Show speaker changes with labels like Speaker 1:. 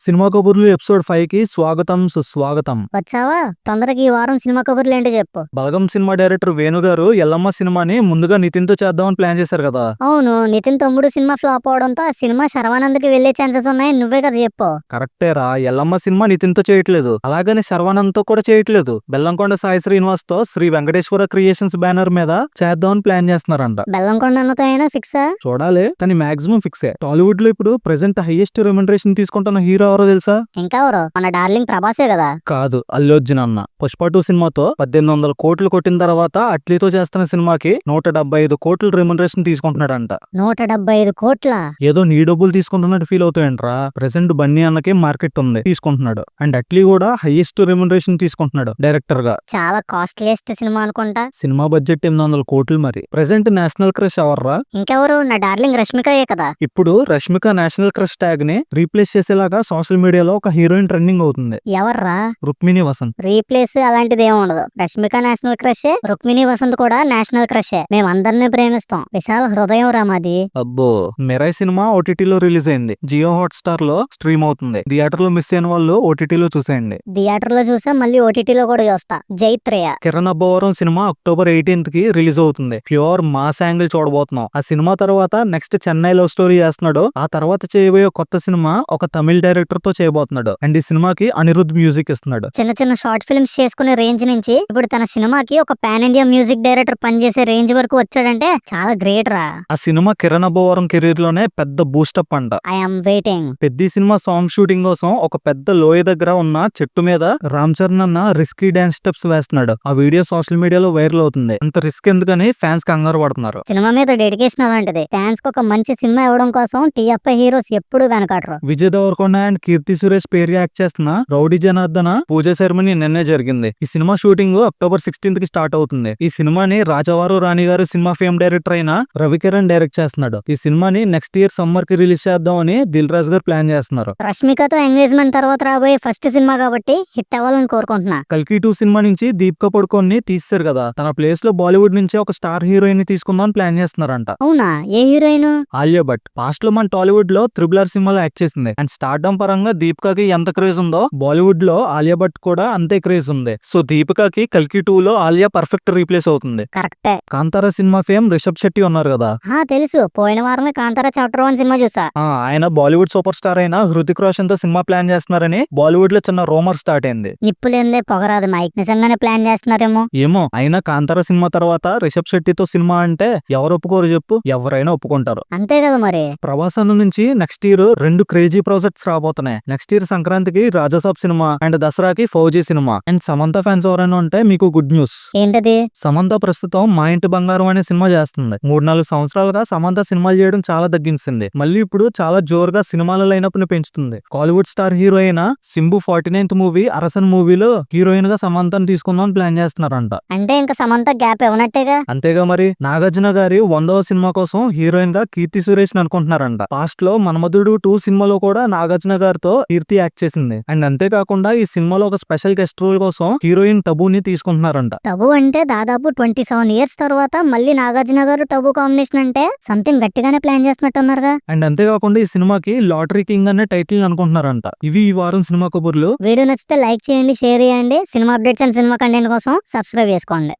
Speaker 1: Cinema కబుర్లు episode 5 కి స్వాగతం సుస్వాగతం.
Speaker 2: వచ్చావా? తొందరగా ఈ వారం సినిమా కబుర్లేంటో చెప్పు.
Speaker 1: బలగం సినిమా డైరెక్టర్ వేణు గారు ఎల్లమ్మ సినిమాని ముందుగా నితిన్‌తో చేద్దామని ప్లాన్ చేశారు కదా.
Speaker 2: అవును, నితిన్ తమ్ముడు సినిమా ఫ్లాప్ అవడంతో ఆ సినిమా శర్వానంద్‌కి వెళ్లే ఛాన్సెస్ ఉన్నాయని నువ్వే కదా చెప్పు.
Speaker 1: కరెక్టేరా, ఎల్లమ్మ సినిమా నితిన్‌తో చేయట్లేదు. అలాగని శర్వానంద్‌తో కూడా చేయట్లేదు. బెల్లంకొండ సాయి శ్రీనివాస్‌తో శ్రీ వెంకటేశ్వర క్రియేషన్స్ బ్యానర్ మీద చేద్దామని ప్లాన్ చేస్తున్నారంట.
Speaker 2: బెల్లంకొండ అన్నతో అయినా ఫిక్సా?
Speaker 1: చూడాలి, కానీ మాక్సిమం ఫిక్సే. టాలీవుడ్ లో ఇప్పుడు ప్రెసెంట్ హైయెస్ట్ రెమ్యునరేషన్ తీసుకుంటున్న హీరో ఎవరో తెలుసా?
Speaker 2: ఇంకెవరు? మన డార్లింగ్ ప్రభాసే కదా.
Speaker 1: కాదు, అల్లు అర్జున్ అన్న. పుష్ప 2 సినిమాతో 1800 కోట్లు కొట్టిన తర్వాత అట్లీతో చేస్తున్న సినిమాకి 175 కోట్లు రెమ్యునరేషన్ తీసుకుంటున్నాడంట.
Speaker 2: 175 కోట్ల?
Speaker 1: ఏదో నీ డబ్బులు తీసుకుంటున్నట్టు ఫీల్ అవుతాయంట్రా. ప్రెసెంట్ బన్నీ అన్నకి మార్కెట్ ఉంది, తీసుకుంటున్నాడు. అండ్ అట్లీ కూడా హైయెస్ట్ రెమ్యునరేషన్ తీసుకుంటున్నాడు డైరెక్టర్ గా.
Speaker 2: చాలా కాస్ట్లీయెస్ట్ సినిమా అనుకుంటా.
Speaker 1: సినిమా బడ్జెట్ 800 కోట్లు. మరి ప్రెసెంట్ నేషనల్ క్రష్ ఎవర్రా?
Speaker 2: ఇంకెవరు? నా డార్లింగ్ రష్మికయే కదా.
Speaker 1: ఇప్పుడు రష్మిక నేషనల్ క్రష్ ట్యాగ్ ని రీప్లేస్ చేసేలాగా సోషల్ మీడియాలో ఒక హీరోయిన్ ట్రెండింగ్ అవుతుంది.
Speaker 2: ఎవర్రా?
Speaker 1: రుక్మిణి వసంత్.
Speaker 2: రీప్లేస్ అలాంటిది ఏమి ఉండదు. రష్మిక నేషనల్ క్రషే, రుక్మిణి వసంత్ కూడా నేషనల్ క్రషే. మేమందరినీ ప్రేమిస్తాం. విశాల హృదయం రా మాది.
Speaker 1: అబ్బో. మిరాయ్ సినిమా ఓటీటీలో రిలీజ్ అయింది. జియో హాట్‌స్టార్ లో స్ట్రీమ్ అవుతుంది. థియేటర్ లో మిస్ అయిన వాళ్ళు ఓటీటీలో చూసేయండి.
Speaker 2: థియేటర్ లో చూసా, మళ్ళీ ఓటీటీలో కూడా చూస్తా. జైత్రేయ.
Speaker 1: కిరణ్ అబ్బవరం సినిమా అక్టోబర్ 18th కి రిలీజ్ అవుతుంది. ప్యూర్ మాస్ యాంగిల్ చూడబోతున్నాం. ఆ సినిమా తర్వాత నెక్స్ట్ చెన్నై లవ్ స్టోరీ చేస్తున్నాడు. ఆ తర్వాత చేయబోయే కొత్త సినిమా ఒక తమిళ డైరెక్టర్ తో చేయబోతున్నాడు. అండ్ ఈ సినిమాకి అనిరుద్ధ్ మ్యూజిక్ ఇస్తున్నాడు.
Speaker 2: చిన్న చిన్న షార్ట్ ఫిల్మ్స్ చేసుకునే రేంజ్ నుంచి ఇప్పుడు తన సినిమాకి ఒక పాన్ ఇండియా మ్యూజిక్ డైరెక్టర్ పనిచేసే రేంజ్ వరకు వచ్చాడంటే చాలా గ్రేట్ రా.
Speaker 1: ఆ సినిమా కిరణ్ అబ్బవరం కెరీర్ లోనే పెద్ద బూస్టప్ అంట.
Speaker 2: I'm waiting.
Speaker 1: పెద్ద సినిమా సాంగ్ షూటింగ్ కోసం ఒక పెద్ద లోయ దగ్గర ఉన్న చెట్టు మీద రామ్ చరణ్ అన్న రిస్కీ డాన్స్ స్టెప్స్ వేస్తున్నాడు. ఆ వీడియో సోషల్ మీడియాలో వైరల్ అవుతుంది. అంత రిస్క్ ఎందుకని ఫ్యాన్స్ కంగారు పడుతున్నారు.
Speaker 2: సినిమా మీద డెడికేషన్ అలాంటిది. ఫ్యాన్స్ కి ఒక మంచి సినిమా ఇవ్వడం కోసం టీఎఫ్ఐ హీరోస్ ఎప్పుడు వెనకాడరు.
Speaker 1: విజయ్ దేవరకొండ అండ్ కీర్తి సురేష్ పేరు యాక్ట్ చేస్తున్న రౌడీ జనార్దన పూజ సెరమనీ నిన్నే జరిగింది. ఈ సినిమా షూటింగ్ అక్టోబర్ 16th కి స్టార్ట్ అవుతుంది. ఈ సినిమాని రాజావారు రాణి గారు సినిమా ఫేమ్ డైరెక్టర్ అయిన రవికిరణ్ డైరెక్ట్ చేస్తున్నాడు. ఈ సినిమాని నెక్స్ట్ ఇయర్ సమ్మర్ కి రిలీజ్ చేద్దామని దిల్ రాజు గారు ప్లాన్ చేస్తున్నారు.
Speaker 2: రష్మికతో ఎంగేజ్మెంట్ తర్వాత రాబోయే ఫస్ట్ సినిమా కాబట్టి హిట్ అవ్వాలని కోరుకుంటున్నా.
Speaker 1: కల్కి 2 సినిమా నుంచి దీపికా పడుకోని తీస్తారు కదా. తన ప్లేస్ లో బాలీవుడ్ నుంచి ఒక స్టార్ హీరోయిన్ ని తీసుకుందామని ప్లాన్ చేస్తున్నారంట.
Speaker 2: అవునా? ఏ హీరోయిన్?
Speaker 1: ఆలియా భట్. పాస్ట్ లో మన టాలీవుడ్ లో త్రిబుల్ ఆర్ సినిమాలో యాక్ట్ చేసింది. అండ్ స్టార్డమ్ పరంగా దీపికాకి ఎంత క్రేజ్ ఉందో బాలీవుడ్ లో ఆలియా భట్ కూడా అంతే క్రేజ్ ఉంది. సో దీపికాకి కల్కి 2 లో ఆలియా పర్ఫెక్ట్ రీప్లేస్ అవుతుంది.
Speaker 2: కరెక్టే.
Speaker 1: కాంతారా సినిమా ఫేమ్ రిషబ్ శెట్టి ఉన్నారు కదా.
Speaker 2: తెలుసు, పోయిన వారమే కాంతారా చాప్టర్ 1 సినిమా చూసా.
Speaker 1: ఆయన బాలీవుడ్ సూపర్ స్టార్ అయిన హృతిక్ రోషన్ తో సినిమా ప్లాన్ చేస్తున్నారని బాలీవుడ్ లో చిన్న రూమర్ స్టార్ట్ అయింది.
Speaker 2: నిప్పులేందే పొగరాదు మైక్. నిజంగానే ప్లాన్ చేస్తున్నారేమో.
Speaker 1: ఏమో. అయినా కాంతారా సినిమా తర్వాత రిషబ్ శెట్టితో సినిమా అంటే ఎవరు ఒప్పుకోరు చెప్పు? ఎవరైనా ఒప్పుకుంటారు.
Speaker 2: అంతే కదా మరి.
Speaker 1: ప్రభాస్ అన్న నుంచి నెక్స్ట్ ఇయర్ 2 క్రేజీ ప్రాజెక్ట్స్ రాబోతున్నాయి. నెక్స్ట్ ఇయర్ సంక్రాంతికి రాజాసాబ్ సినిమా అండ్ దసరాకి fauji cinema. And Samantha fans ఎవరైనా ఉంటే మీకు గుడ్ న్యూస్.
Speaker 2: ఏంటది?
Speaker 1: సమంత ప్రస్తుతం మా ఇంటి బంగారం అనే సినిమా చేస్తుంది. 3-4 సంవత్సరాలుగా సమంత సినిమాలు చేయడం చాలా తగ్గించింది. మళ్ళీ ఇప్పుడు చాలా జోరుగా సినిమాల లైనప్ ని పెంచుతుంది. కాలీవుడ్ స్టార్ హీరో అయిన సింబు 49th మూవీ అరసన్ మూవీలో హీరోయిన్ గా సమంతను తీసుకుందాం ప్లాన్ చేస్తున్నారంట.
Speaker 2: అంటే ఇంకా సమంత గ్యాప్ ఇవ్వనట్టేగా.
Speaker 1: అంతేగా మరి. నాగార్జున గారి 100వ సినిమా కోసం హీరోయిన్ గా కీర్తి సురేష్ అనుకుంటున్నారంట. పాస్ట్ లో మన్మధుడు 2 సినిమాలో కూడా నాగార్జున గారితో కీర్తి యాక్ట్ చేసింది. అండ్ అంతేకాకుండా ఈ సినిమాలో ఒక స్పెషల్ గెస్ట్ రోల్ కోసం హీరోయిన్ టబుని తీసుకుంటున్నారంట.
Speaker 2: టబు అంటే దాదాపు 27 years తర్వాత మళ్ళీ నాగార్జున గారు టబు కాంబినేషన్ అంటే సంథింగ్ గట్టిగానే ప్లాన్ చేస్తున్నట్టున్నారుగా.
Speaker 1: అండ్ అంతేకాకుండా ఈ సినిమాకి లాటరీ కింగ్ అనే టైటిల్ అనుకుంటున్నారంట. ఇవి ఈ వారం సినిమా కబుర్లు.
Speaker 2: వీడియో నచ్చితే లైక్ చేయండి, షేర్ చేయండి. Cinema updates and cinema content కోసం సబ్స్క్రైబ్ చేసుకోండి.